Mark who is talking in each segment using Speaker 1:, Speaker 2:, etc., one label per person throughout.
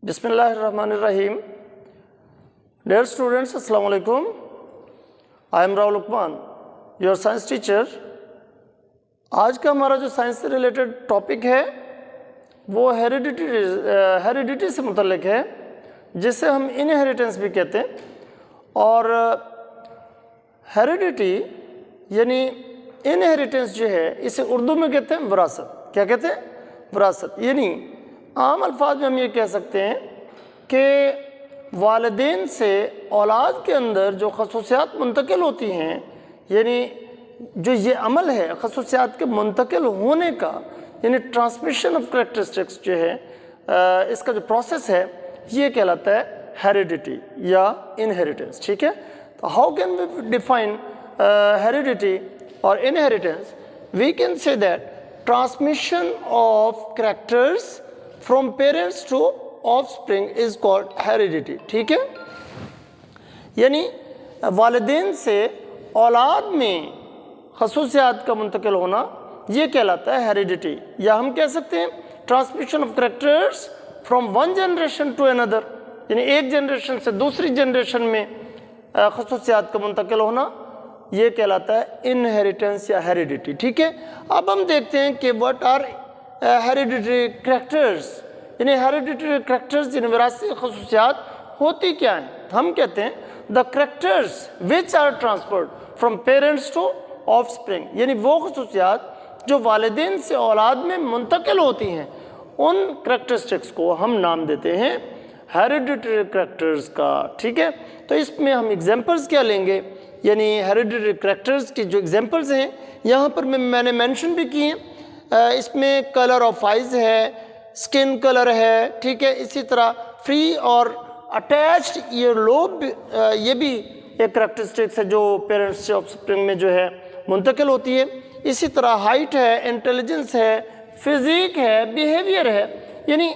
Speaker 1: बिस्मिल्लाहिर्रहमानिर्रहीम। Dear students, अस्सलाम वालेकुम। I am Rahul Lukman, your science teacher. आज का हमारा जो साइंस से रिलेटेड टॉपिक है वो हेरिडिटी से मुतल्लिक है, जिसे हम इनहेरिटेंस भी कहते हैं। और हेरिडिटी यानी इनहेरिटेंस जो है इसे उर्दू में कहते हैं विरासत। क्या कहते हैं? विरासत। यानी आम अल्फाज में हम ये कह सकते हैं कि वालिदैन से औलाद के अंदर जो खसूसियात मुंतकिल होती हैं, यानी जो ये अमल है खसूसियात के मुंतकिल होने का, यानी ट्रांसमिशन ऑफ करैक्टरिस्टिक्स जो है, इसका जो प्रोसेस है ये कहलाता है हेरिडिटी या इनहेरिटेंस। ठीक है, तो how can we define heredity और inheritance? We can say that transmission of characters from parents to offspring is called heredity. ठीक है, यानी वालिदैन से औलाद में खसूसियात का मुंतकिल होना ये कहलाता है हेरिडिटी, या हम कह सकते हैं transmission of characters from one generation to another, यानी एक जनरेशन से दूसरी जनरेशन में खसूसियात का मुंतकिल होना ये कहलाता है इनहेरिटेंस या हेरिडिटी। ठीक है, अब हम देखते हैं कि व्हाट आर हेरिडिटरी करैक्टर्स, यानी हेरिडिटरी करैक्टर्स यानी विरासती खसूसियात होती क्या हैं? हम कहते हैं the characters which are transferred from parents to offspring, यानी वो खसूसियात जो वालिदैन से औलाद में मुंतकिल होती हैं, उन करैक्टरिस्टिक्स को हम नाम देते हैं हेरिडिटरी करैक्टर्स का। ठीक है, तो इसमें हम एग्जाम्पल्स क्या लेंगे, यानी हेरिडिटरी करैक्टर्स की जो एग्जाम्पल्स हैं यहाँ पर मैंने मेंशन भी किए हैं। इसमें कलर ऑफ आइज है, स्किन कलर है, ठीक है, इसी तरह फ्री और अटैच्ड ईयर लोब, ये भी एक करैक्टरिस्टिक्स है जो पेरेंट्स से ऑफस्प्रिंग में जो है मुंतकिल होती है। इसी तरह हाइट है, इंटेलिजेंस है, फिजिक है, बिहेवियर है, यानी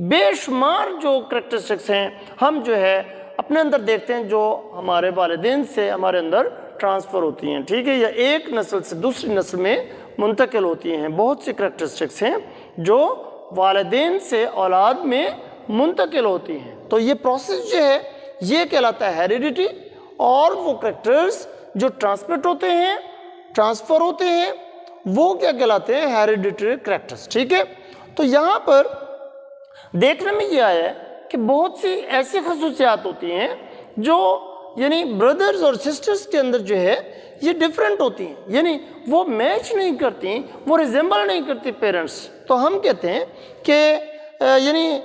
Speaker 1: बेशुमार जो करैक्टरिस्टिक्स हैं हम जो है अपने अंदर देखते हैं जो हमारे वालिदैन से हमारे अंदर ट्रांसफ़र होती हैं। ठीक है, या एक नस्ल से दूसरी नस्ल में मुंतकिल होती हैं। बहुत सी करैक्टरिस्टिक्स हैं जो वालिदैन से औलाद में मुंतकिल होती हैं। तो ये प्रोसेस जो है ये कहलाता है हेरिडिटी, और वो करैक्टर्स जो ट्रांसमिट होते हैं, ट्रांसफ़र होते हैं, वो क्या कहलाते हैं? Hereditary characters. ठीक है, तो यहाँ पर देखने में ये आया है कि बहुत सी ऐसी खसूसियात होती हैं जो यानी ब्रदर्स और सिस्टर्स के अंदर जो है ये डिफरेंट होती हैं, यानी वो मैच नहीं करती, वो रिजेंबल नहीं करती पेरेंट्स। तो हम कहते हैं कि यानी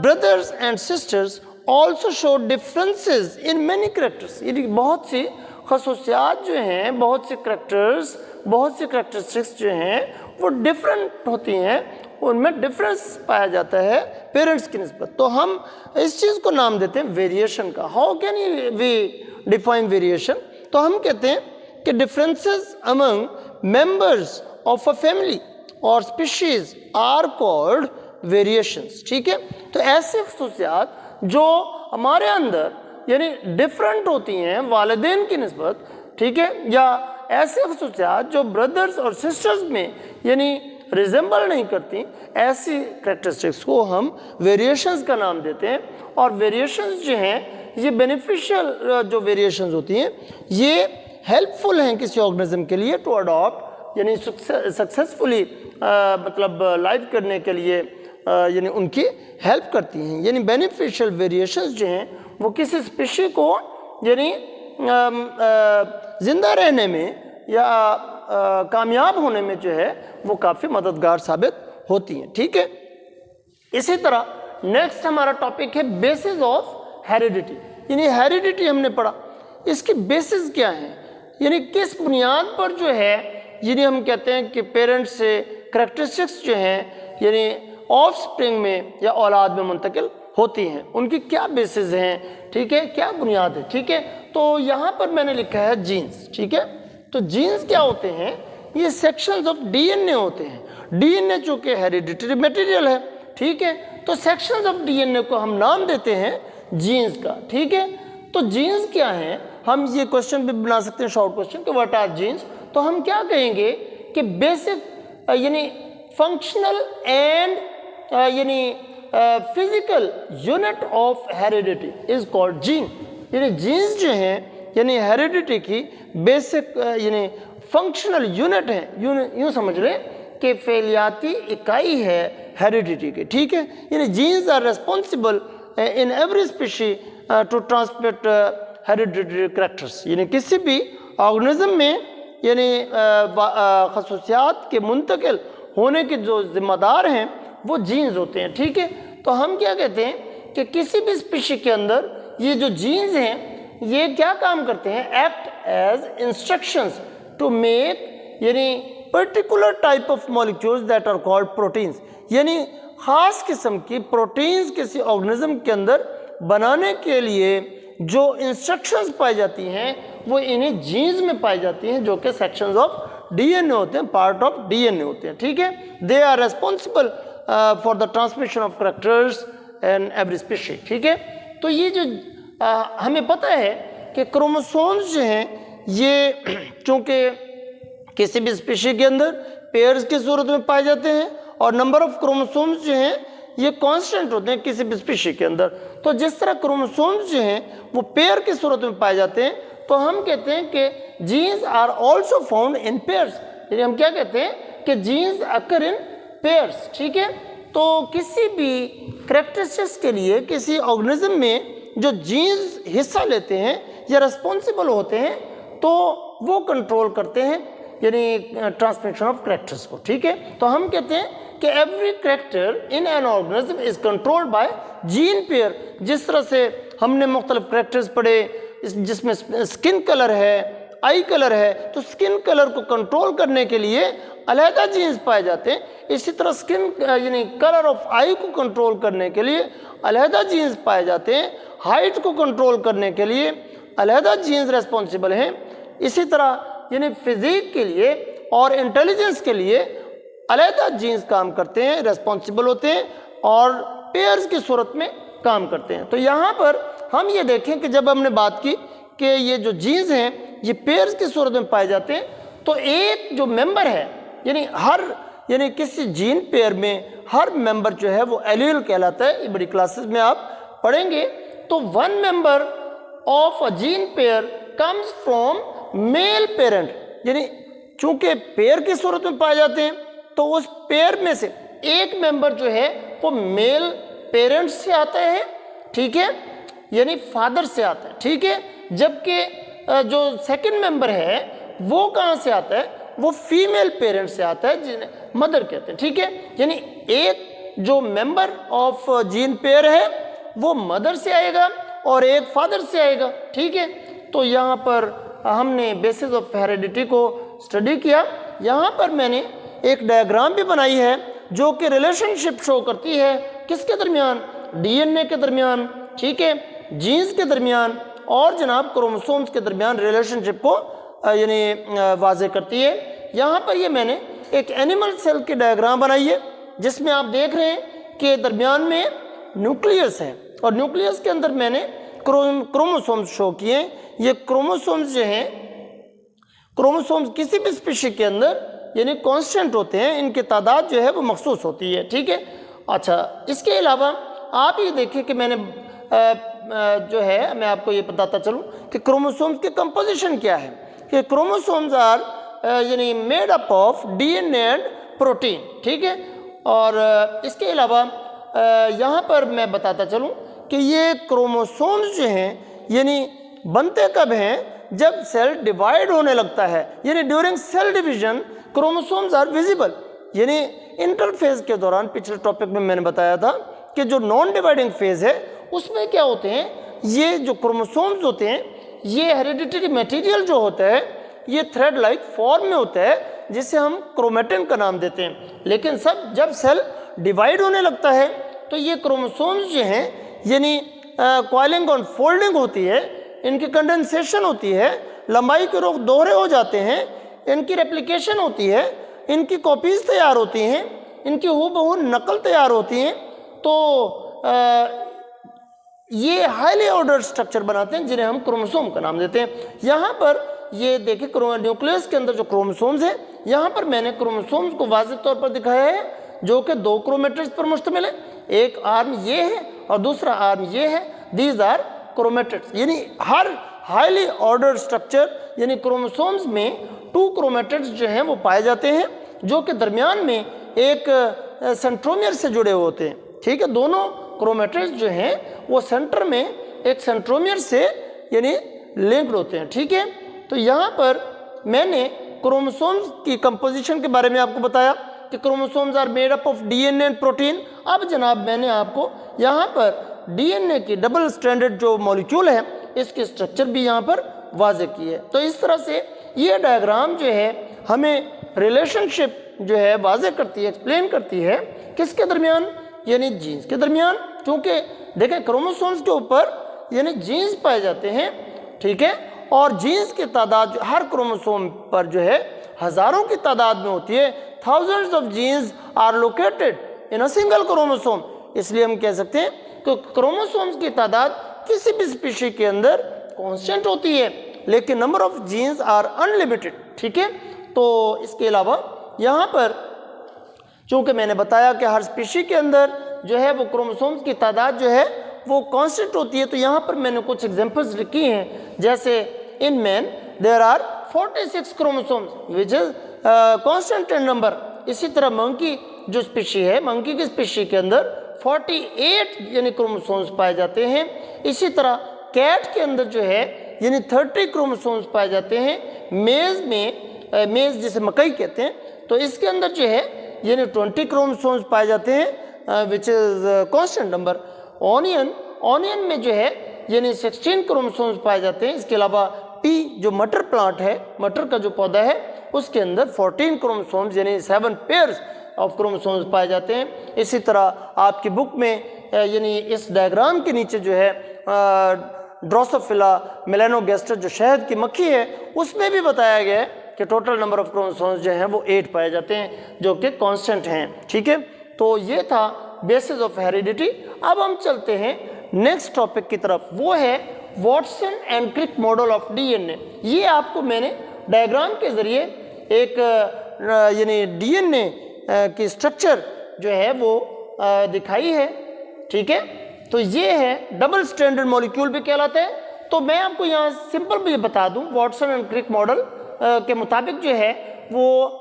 Speaker 1: brothers and sisters also show differences in many characters, यानी बहुत सी खसूसियात जो हैं, बहुत सी करैक्टर्स, बहुत सी करैक्टरिस्टिक्स जो हैं वो डिफरेंट होती हैं, उनमें डिफरेंस पाया जाता है पेरेंट्स की निस्बत। तो हम इस चीज़ को नाम देते हैं वेरिएशन का। How can you we define variation? तो हम कहते हैं कि differences among members of a family और स्पीशीज आर कॉल्ड वेरिएशंस। ठीक है, तो ऐसी खसूसियात जो हमारे अंदर यानी डिफरेंट होती हैं वालिदैन की निस्बत, ठीक है, या ऐसी खसूसियात जो ब्रदर्स और सिस्टर्स में यानी रिजेंबल नहीं करती, ऐसी करैक्टरिस्टिक्स को हम वेरिएशंस का नाम देते हैं। और वेरिएशंस जो हैं ये बेनिफिशियल जो वेरिएशंस होती हैं ये हेल्पफुल हैं किसी ऑर्गेनिज्म के लिए टू अडॉप्ट, यानी सक्सेसफुली मतलब लाइफ करने के लिए यानी उनकी हेल्प करती हैं। यानी बेनिफिशियल वेरिएशंस जो हैं वो किसी स्पीशी को यानी ज़िंदा रहने में या कामयाब होने में जो है वो काफ़ी मददगार साबित होती हैं। ठीक है, इसी तरह नेक्स्ट हमारा टॉपिक है बेसिस ऑफ हेरिडिटी, यानी हेरिडिटी हमने पढ़ा, इसकी बेसिस क्या है, यानी किस बुनियाद पर जो है यानी हम कहते हैं कि पेरेंट्स से करैक्टरिस्टिक्स जो हैं यानी ऑफस्प्रिंग में या औलाद में मुंतकिल होती हैं, उनकी क्या बेसिस हैं, ठीक है, क्या बुनियाद है। ठीक है, तो यहाँ पर मैंने लिखा है जीन्स। ठीक है, तो जीन्स क्या होते हैं? ये सेक्शंस ऑफ डीएनए होते हैं। डीएनए जो कि हेरिडिटरी मटेरियल है, ठीक है, तो सेक्शंस ऑफ डीएनए को हम नाम देते हैं जीन्स का। ठीक है, तो जीन्स क्या हैं? हम ये क्वेश्चन भी बना सकते हैं, शॉर्ट क्वेश्चन, कि व्हाट आर जीन्स। तो हम क्या कहेंगे कि बेसिक यानी फंक्शनल एंड यानी physical unit of heredity is called gene. यानी जीन्स जो हैं यानी हेरिडिटी की बेसिक यानी फंक्शनल यूनिट है, यूँ समझ लें कि फैलियाती इकाई है हेरिडिटी की, ठीक है। यानी genes are responsible in every specie to transmit hereditary characters. यानी किसी भी ऑर्गेनिज्म में यानी खसूसियात के मुंतकिल होने के जो जिम्मेदार हैं वो जीन्स होते हैं, ठीक है। तो हम क्या कहते हैं कि किसी भी स्पीशी के अंदर ये जो जीन्स हैं ये क्या काम करते हैं, act as instructions to make यानी particular type of molecules that are called proteins. यानी ख़ास किस्म की प्रोटीन्स किसी ऑर्गेनिज्म के अंदर बनाने के लिए जो इंस्ट्रक्शंस पाई जाती हैं वो इन्हीं जीन्स में पाई जाती हैं, जो कि सेक्शंस ऑफ डीएनए होते हैं, पार्ट ऑफ डीएनए होते हैं, ठीक है। They are responsible for the transmission of characters in every specie, ठीक है। तो ये जो हमें पता है कि क्रोमोसोम्स जो हैं ये चूँकि किसी भी स्पीशी के अंदर पेयर्स की सूरत में पाए जाते हैं और नंबर ऑफ क्रोमोसोम्स जो हैं ये कांस्टेंट होते हैं किसी भी स्पीशी के अंदर। तो जिस तरह क्रोमोसोम्स जो हैं वो पेयर की सूरत में पाए जाते हैं तो हम कहते हैं कि genes are also found in pairs. यानी हम क्या कहते हैं कि जीन्स अकर इन पेयर्स, ठीक है। तो किसी भी करैक्टरिस्टिक्स के लिए किसी ऑर्गेनिज्म में जो जीन्स हिस्सा लेते हैं या रिस्पॉन्सिबल होते हैं तो वो कंट्रोल करते हैं यानी ट्रांसमिशन ऑफ करैक्टर्स को, ठीक है। तो हम कहते हैं कि every character in an organism is controlled by gene pair. जिस तरह से हमने मुख्तलिफ करैक्टर्स पढ़े जिसमें स्किन कलर है, आई कलर है, तो स्किन कलर को कंट्रोल करने के लिए अलहदा जीन्स पाए जाते हैं। इसी तरह स्किन यानी कलर ऑफ आई को कंट्रोल करने के लिए अलहदा जीन्स पाए जाते हैं। हाइट को कंट्रोल करने के लिए अलहदा जीन्स रेस्पॉन्सिबल हैं। इसी तरह यानी फिजिक के लिए और इंटेलिजेंस के लिए अलहदा जीन्स काम करते हैं, रेस्पॉन्सिबल होते हैं और पेयर्स की सूरत में काम करते हैं। तो यहाँ पर हम ये देखें कि जब हमने बात की कि ये जो जीन्स हैं ये पेयर्स की सूरत में पाए जाते हैं तो एक जो मेंबर है यानी किसी जीन पेयर में हर मेंबर जो है वो एलील कहलाता है। ये बड़ी क्लासेस में आप पढ़ेंगे। तो one member of a gene pair comes from male parent. यानी चूंकि पेयर की सूरत में पाए जाते हैं तो उस पेयर में से एक मेंबर जो है वो मेल पेरेंट्स से आता है, ठीक है, यानी फादर से आता है, ठीक है। जबकि जो सेकंड मेंबर है वो कहाँ से आता है, वो फीमेल पेरेंट से आता है जिन्हें मदर कहते हैं, ठीक है। यानी एक जो मेंबर ऑफ जीन पेयर है वो मदर से आएगा और एक फादर से आएगा, ठीक है। तो यहाँ पर हमने बेसिस ऑफ हेरिडिटी को स्टडी किया। यहाँ पर मैंने एक डायग्राम भी बनाई है जो कि रिलेशनशिप शो करती है किसके दरमियान, डीएनए के दरमियान, ठीक है, जीन्स के दरमियान और जनाब क्रोमोसोम्स के दरमियान रिलेशनशिप को यानी वाज़े करती है। यहाँ पर ये मैंने एक एनिमल सेल की डायग्राम बनाई है जिसमें आप देख रहे हैं कि दरमियान में न्यूक्लियस है और न्यूक्लियस के अंदर मैंने क्रोमोसोम्स शो किए। ये क्रोमोसोम्स जो हैं, क्रोमोसोम्स किसी भी स्पीशी के अंदर यानी कांस्टेंट होते हैं, इनकी तादाद जो है वो मखसूस होती है, ठीक है। अच्छा, इसके अलावा आप ये देखिए कि मैंने जो है मैं आपको ये बताता चलूँ कि क्रोमोसोम्स की कंपोजिशन क्या है। कि क्रोमोसोम्स आर यानी made up of DNA and protein, ठीक है। और इसके अलावा यहाँ पर मैं बताता चलूँ कि ये क्रोमोसोम्स जो हैं यानी बनते कब हैं, जब सेल डिवाइड होने लगता है, यानी during cell division chromosomes are visible. यानी इंटरफेज के दौरान पिछले टॉपिक में मैंने बताया था कि जो नॉन डिवाइडिंग फेज है उसमें क्या होते हैं, ये जो क्रोमोसोम्स होते हैं ये हेरिडिटरी मटेरियल जो होता है ये थ्रेड लाइक फॉर्म में होता है जिसे हम क्रोमेटिन का नाम देते हैं। लेकिन जब सेल डिवाइड होने लगता है तो ये क्रोमोसोम्स जो हैं यानी कॉइलिंग और फोल्डिंग होती है, इनकी कंडेंसेशन होती है, लंबाई के रुख दोहरे हो जाते हैं, इनकी रेप्लिकेशन होती है, इनकी कॉपीज़ तैयार होती हैं, इनकी हूबहू नकल तैयार होती हैं। तो ये हाईली ऑर्डर्ड स्ट्रक्चर बनाते हैं जिन्हें हम क्रोमोसोम का नाम देते हैं। यहाँ पर ये देखिए न्यूक्लियस के अंदर जो क्रोमोसोम्स है, यहाँ पर मैंने क्रोमोसोम्स को वाज़ेह तौर पर दिखाया है जो कि 2 क्रोमेटिड्स पर मुश्तमिल है। एक आर्म ये है और दूसरा आर्म ये है, दीज आर क्रोमेटिड्स। यानी हर हाईली ऑर्डर्ड स्ट्रक्चर यानी क्रोमोसोम्स में 2 क्रोमेटिड्स जो हैं वो पाए जाते हैं, जो कि दरमियान में एक सेंट्रोमियर से जुड़े होते हैं। ठीक है, दोनों क्रोमेटिड्स जो हैं वो सेंटर में एक सेंट्रोमियर से यानी लिंक्ड होते हैं। ठीक है, तो यहाँ पर मैंने क्रोमोसोम्स की कंपोजिशन के बारे में आपको बताया कि chromosomes are made up of DNA and protein. अब जनाब मैंने आपको यहाँ पर डीएनए की डबल स्ट्रैंडेड जो मॉलिक्यूल है इसकी स्ट्रक्चर भी यहाँ पर वाज़े की है। तो इस तरह से ये डायग्राम जो है हमें रिलेशनशिप जो है वाज़े करती है, एक्सप्लेन करती है किसके दरमियान, यानी जीन्स के दरमियान। क्योंकि देखें क्रोमोसोम्स के ऊपर यानी जीन्स पाए जाते हैं। ठीक है, और जीन्स की तादाद हर क्रोमोसोम पर जो है हज़ारों की तादाद में होती है। Thousands of genes are located in a single chromosome. इसलिए हम कह सकते हैं कि क्रोमोसोम्स की तादाद किसी भी स्पीशी के अंदर कांस्टेंट होती है, लेकिन number of genes are unlimited. ठीक है, तो इसके अलावा यहाँ पर चूँकि मैंने बताया कि हर स्पीशी के अंदर जो है वो क्रोमोसोम्स की तादाद जो है वो कांस्टेंट होती है, तो यहाँ पर मैंने कुछ एग्जांपल्स लिखी हैं। जैसे in man there are 46 chromosomes which is constant in number. इसी तरह मंकी जो स्पीशी है, मंकी की स्पीशी के अंदर 48 यानी क्रोमोसोम्स पाए जाते हैं। इसी तरह कैट के अंदर जो है यानी 30 क्रोमोसोम्स पाए जाते हैं। मेज़ में मेज़ जिसे मकई कहते हैं, तो इसके अंदर जो है यानी 20 क्रोमोसोम्स पाए जाते हैं which is constant number. Onion में जो है यानी 16 क्रोमोसोम्स पाए जाते हैं। इसके अलावा पी जो मटर प्लांट है, मटर का जो पौधा है, उसके अंदर 14 क्रोमोसोम्स यानी 7 पेयर्स ऑफ क्रोमोसोम्स पाए जाते हैं। इसी तरह आपकी बुक में यानी इस डायग्राम के नीचे जो है ड्रोसोफिला मेलानोगास्टर जो शहद की मक्खी है उसमें भी बताया गया है कि टोटल नंबर ऑफ क्रोमोसोम्स जो हैं वो 8 पाए जाते हैं, जो कि कांस्टेंट हैं। ठीक है, तो ये था बेसिस ऑफ हेरिडिटी। अब हम चलते हैं नेक्स्ट टॉपिक की तरफ, वो है Watson and Crick model of DNA. ये आपको मैंने डायग्राम के ज़रिए एक यानी डीएनए की स्ट्रक्चर जो है वो दिखाई है। ठीक है, तो ये है डबल स्ट्रैंडेड मॉलिक्यूल भी कहलाता है। तो मैं आपको यहाँ सिंपल भी बता दूँ, वॉटसन एंड क्रिक मॉडल के मुताबिक जो है वो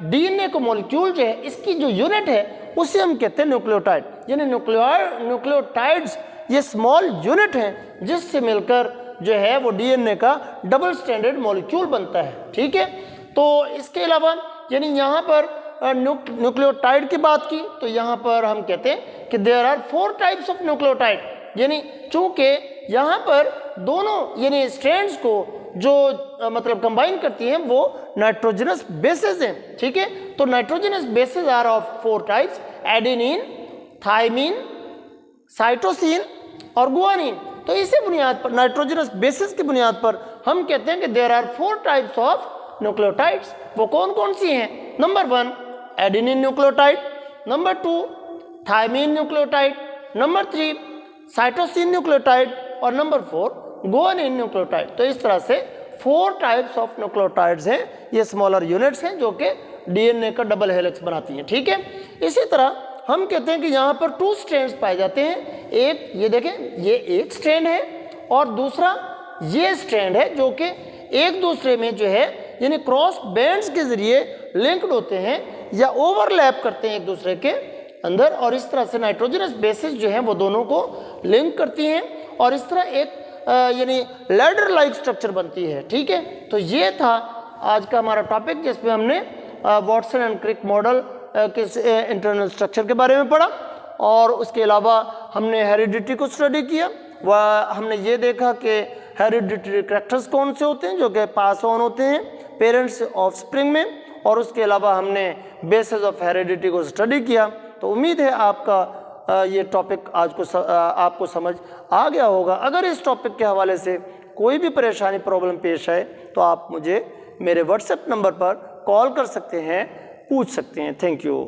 Speaker 1: डीएनए को मॉलिक्यूल जो है इसकी जो यूनिट है उसे हम कहते हैं न्यूक्लियोटाइड। यानी न्यूक्लियोटाइड्स ये स्मॉल यूनिट हैं जिससे मिलकर जो है वो डीएनए का डबल स्ट्रैंडेड मॉलिक्यूल बनता है। ठीक है, तो इसके अलावा यानी यहाँ पर न्यूक्लियोटाइड की बात की तो यहाँ पर हम कहते हैं कि there are 4 types of nucleotide. यानी चूँकि यहाँ पर दोनों यानी स्ट्रैंड्स को जो मतलब कंबाइन करती हैं वो नाइट्रोजनस बेसेस हैं। ठीक है, तो nitrogenous bases are of 4 types, adenine, thymine, cytosine और गुआनिन। तो इसी बुनियाद पर नाइट्रोजनस बेसिस की बुनियाद पर हम कहते हैं कि there are 4 types of nucleotides. वो कौन कौन सी हैं? Number 1 adenine nucleotide, number 2 thymine nucleotide, number 3 cytosine nucleotide और नंबर 4 गुआनिन न्यूक्लियोटाइड। तो इस तरह से 4 टाइप्स ऑफ न्यूक्लियोटाइड्स हैं, ये स्मॉलर यूनिट्स हैं जो कि डीएनए का डबल हेलिक्स बनाती हैं। ठीक है, इसी तरह हम कहते हैं कि यहाँ पर 2 स्ट्रैंड्स पाए जाते हैं। एक ये देखें, ये एक स्ट्रैंड है और दूसरा ये स्ट्रैंड है जो कि एक दूसरे में जो है यानी क्रॉस बैंड्स के जरिए लिंक्ड होते हैं या ओवरलैप करते हैं एक दूसरे के अंदर, और इस तरह से नाइट्रोजनस बेसिस जो है वो दोनों को लिंक करती हैं और इस तरह एक यानी लैडर लाइक स्ट्रक्चर बनती है। ठीक है, तो ये था आज का हमारा टॉपिक जिसमें हमने वॉटसन एंड क्रिक मॉडल के इंटरनल स्ट्रक्चर के बारे में पढ़ा और उसके अलावा हमने हेरिडिटी को स्टडी किया। वह हमने ये देखा कि हेरिडिटरी कैरेक्टर्स कौन से होते हैं जो कि पास ऑन होते हैं पेरेंट्स ऑफ स्प्रिंग में, और उसके अलावा हमने बेसिस ऑफ हेरिडिटी को स्टडी किया। तो उम्मीद है आपका ये टॉपिक आज को आपको समझ आ गया होगा। अगर इस टॉपिक के हवाले से कोई भी परेशानी प्रॉब्लम पेश आए तो आप मुझे मेरे व्हाट्सएप नंबर पर कॉल कर सकते हैं, पूछ सकते हैं। Thank you.